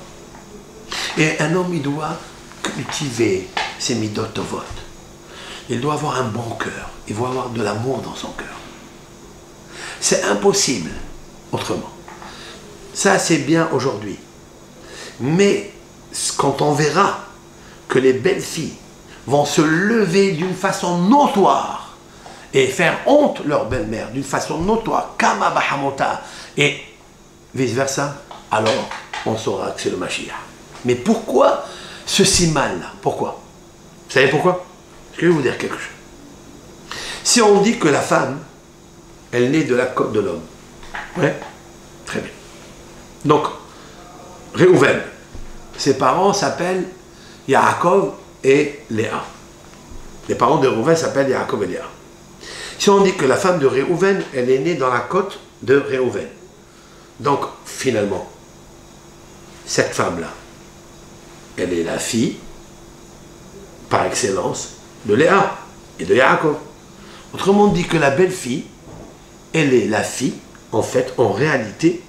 Et un homme, il doit cultiver ses midot tovot. Il doit avoir un bon cœur. Il doit avoir de l'amour dans son cœur. C'est impossible autrement. Ça, c'est bien aujourd'hui. Mais quand on verra que les belles filles vont se lever d'une façon notoire et faire honte leur belle-mère d'une façon notoire, kama bahamota, et vice-versa, alors on saura que c'est le Mashiach. Mais pourquoi ceci mal-là? Pourquoi? Vous savez pourquoi? Je vais vous dire quelque chose. Si on dit que la femme, elle naît de la côte de l'homme, ouais, très bien. Donc, Réhouven, ses parents s'appellent Yaakov et Léa. Les parents de Réhouven s'appellent Yaakov et Léa. Si on dit que la femme de Réhouven, elle est née dans la côte de Réhouven. Donc, finalement, cette femme-là, elle est la fille, par excellence, de Léa et de Yaakov. Autrement dit que la belle-fille, elle est la fille, en fait, en réalité,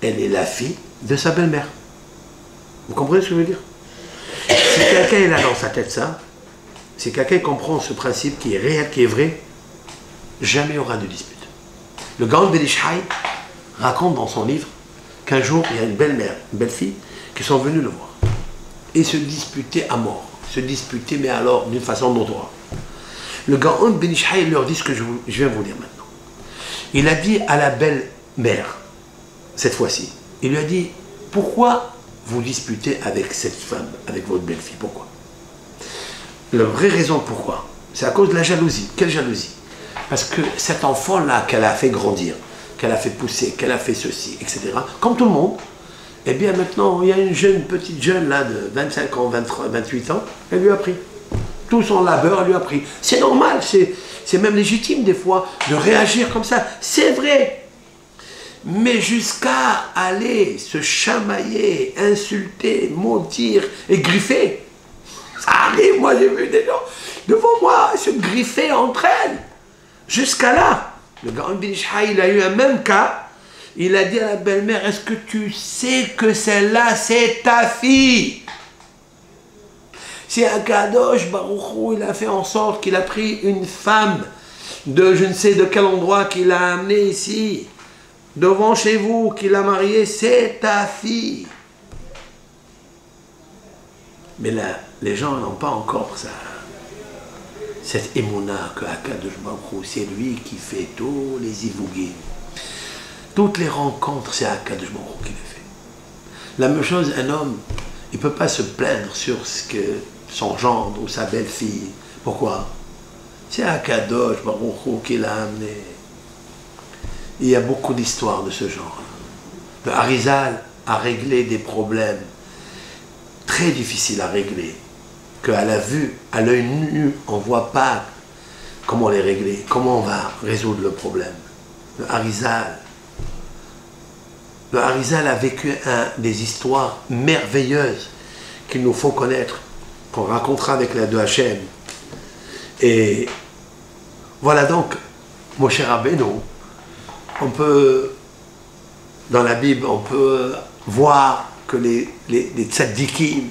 elle est la fille de sa belle-mère. Vous comprenez ce que je veux dire? Si quelqu'un est là dans sa tête ça, si quelqu'un comprend ce principe qui est réel, qui est vrai, jamais il y aura de dispute. Le Gaon Ben Ish Chai raconte dans son livre qu'un jour, il y a une belle-mère, une belle-fille, qui sont venues le voir. Et se disputer à mort. Se disputer, mais alors d'une façon notoire. Le Gaon Ben Ish Chai leur dit ce que je viens vous dire maintenant. Il a dit à la belle-mère, cette fois-ci, il lui a dit, pourquoi vous disputez avec cette femme, avec votre belle-fille? Pourquoi? La vraie raison pourquoi, c'est à cause de la jalousie. Quelle jalousie? Parce que cet enfant-là qu'elle a fait grandir, qu'elle a fait pousser, qu'elle a fait ceci, etc., comme tout le monde, eh bien maintenant, il y a une petite jeune là de 25 ans, 23, 28 ans, elle lui a pris. Tout son labeur, elle lui a pris. C'est normal, c'est même légitime des fois de réagir comme ça. C'est vrai. Mais jusqu'à aller se chamailler, insulter, maudire et griffer. Ça arrive, moi j'ai vu des gens devant moi se griffer entre elles. Jusqu'à là. Le Gaon Ben Ish Chai, il a eu un même cas. Il a dit à la belle-mère, est-ce que tu sais que celle-là, c'est ta fille? C'est un Kadosh Baruch Hu, il a fait en sorte qu'il a pris une femme de je ne sais de quel endroit qu'il a amenée ici. Devant chez vous, qu'il a marié, c'est ta fille. Mais là, les gens n'ont pas encore ça. Cette émouna que Akadosh Baruch Hu, c'est lui qui fait tous les ivougim. Toutes les rencontres, c'est Akadosh Baruch Hu qui les fait. La même chose, un homme, il ne peut pas se plaindre sur ce que son gendre ou sa belle-fille. Pourquoi? C'est Akadosh Baruch Hu qui l'a amené. Il y a beaucoup d'histoires de ce genre. Le Harizal a réglé des problèmes très difficiles à régler, qu'à la vue, à l'œil nu, on ne voit pas comment les régler, comment on va résoudre le problème. Le Harizal a vécu des histoires merveilleuses qu'il nous faut connaître, qu'on racontera avec l'aide de Hachem. Et voilà donc, mon cher Rabbeinu, on peut, dans la Bible, on peut voir que les tzaddikim,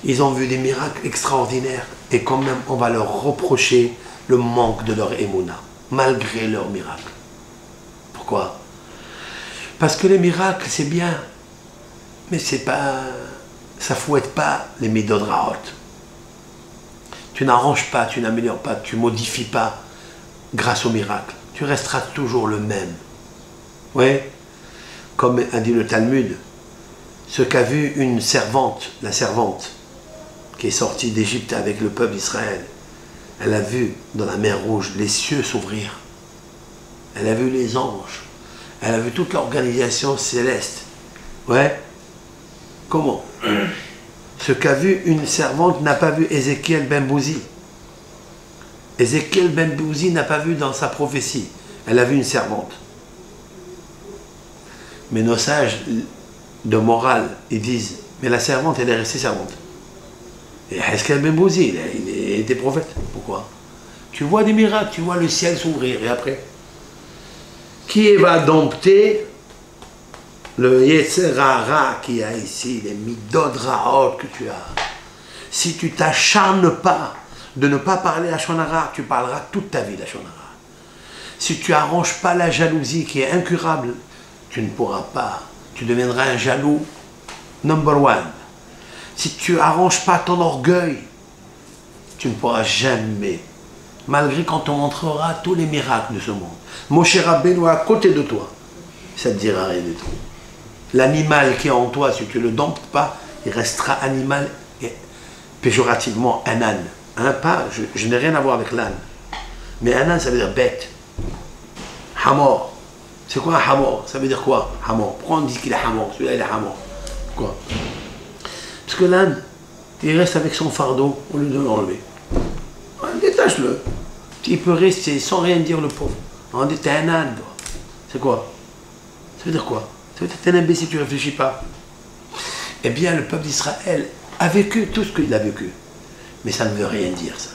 ils ont vu des miracles extraordinaires et quand même on va leur reprocher le manque de leur émouna, malgré leurs miracles. Pourquoi? Parce que les miracles, c'est bien, mais c'est pas, ça fouette pas les midot raot. Tu n'arranges pas, tu n'améliores pas, tu modifies pas grâce au miracle. Tu resteras toujours le même. Oui, comme a dit le Talmud, ce qu'a vu une servante, la servante, qui est sortie d'Égypte avec le peuple d'Israël, elle a vu dans la mer Rouge les cieux s'ouvrir. Elle a vu les anges. Elle a vu toute l'organisation céleste. Ouais. Comment? Ce qu'a vu une servante n'a pas vu Ézéchiel ben Bouzi. Ézéchiel ben Bouzi n'a pas vu dans sa prophétie. Elle a vu une servante. Mais nos sages de morale, ils disent, mais la servante, elle est restée servante. Et Ézéchiel ben Bouzi, il était prophète. Pourquoi? Tu vois des miracles, tu vois le ciel s'ouvrir, et après, qui va dompter le Yetzer Hara qui a ici, les midot raot que tu as? Si tu t'acharnes pas de ne pas parler à Lashon Hara, tu parleras toute ta vie Lashon Hara. Si tu n'arranges pas la jalousie qui est incurable, tu ne pourras pas. Tu deviendras un jaloux number one. Si tu n'arranges pas ton orgueil, tu ne pourras jamais malgré qu'on te montrera tous les miracles de ce monde. Moshe Rabbeinu à côté de toi, ça ne te dira rien du tout. L'animal qui est en toi, si tu ne le domptes pas, il restera animal et péjorativement un âne. Hein, pas, je n'ai rien à voir avec l'âne. Mais un âne, ça veut dire bête. Hamor. C'est quoi un hamor? Ça veut dire quoi? Hamor. Pourquoi on dit qu'il est hamor? Celui-là, il est hamor. Pourquoi? Parce que l'âne, il reste avec son fardeau au lieu de l'enlever. Détache-le. Il peut rester sans rien dire, le pauvre. On dit, t'es un âne, toi. C'est quoi? Ça veut dire quoi? Ça veut dire que t'es un imbécile, tu ne réfléchis pas. Eh bien, le peuple d'Israël a vécu tout ce qu'il a vécu. Mais ça ne veut rien dire, ça.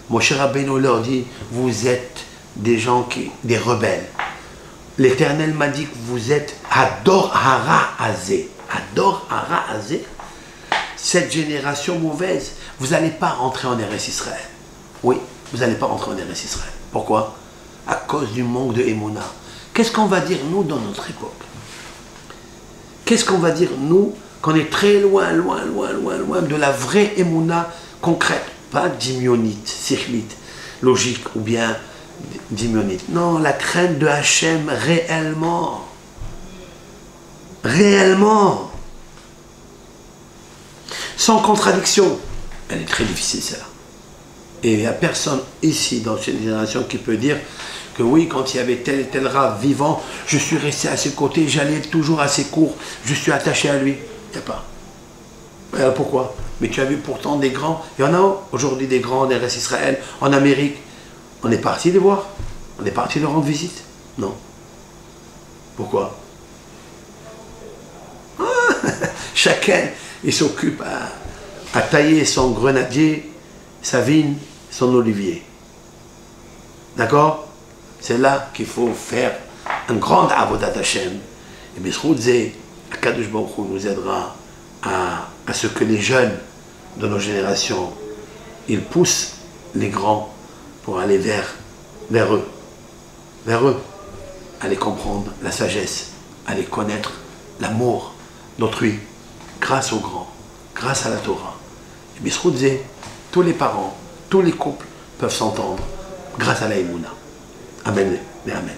Moshe Rabbeinu leur dit, vous êtes des gens des rebelles. L'Éternel m'a dit que vous êtes Hador Hara Azé. Hador Hara Azé. Cette génération mauvaise, vous n'allez pas rentrer en Eretz Israël. Oui, vous n'allez pas rentrer en Eretz Israël. Pourquoi? À cause du manque de Emouna. Qu'est-ce qu'on va dire, nous, dans notre époque? Qu'est-ce qu'on va dire, nous, qu'on est très loin de la vraie Emouna concrète? Pas dimionite, sichlite, logique, ou bien dimionite. Non, la crainte de Hachem réellement. Réellement. Sans contradiction. Elle est très difficile, celle-là. Et il n'y a personne ici, dans cette génération, qui peut dire que oui, quand il y avait tel et tel rave vivant, je suis resté à ses côtés, j'allais toujours à ses cours, je suis attaché à lui. Il n'y a pas. Alors pourquoi? Mais tu as vu pourtant des grands, il y en a aujourd'hui des grands en Eretz Israël, en Amérique. On est parti les voir, on est parti leur rendre visite. Non. Pourquoi? Chacun, il s'occupe à tailler son grenadier, sa vigne, son olivier. D'accord? C'est là qu'il faut faire un grand avodat Hashem. Et Bisroudze, Akadosh Baruch Hu nous aidera à ce que les jeunes de nos générations, ils poussent les grands pour aller vers eux, à les comprendre, la sagesse, à les connaître, l'amour d'autrui, grâce aux grands, grâce à la Torah. Et Bisroudze, tous les parents, tous les couples peuvent s'entendre grâce à la Emouna. Amen et Amen.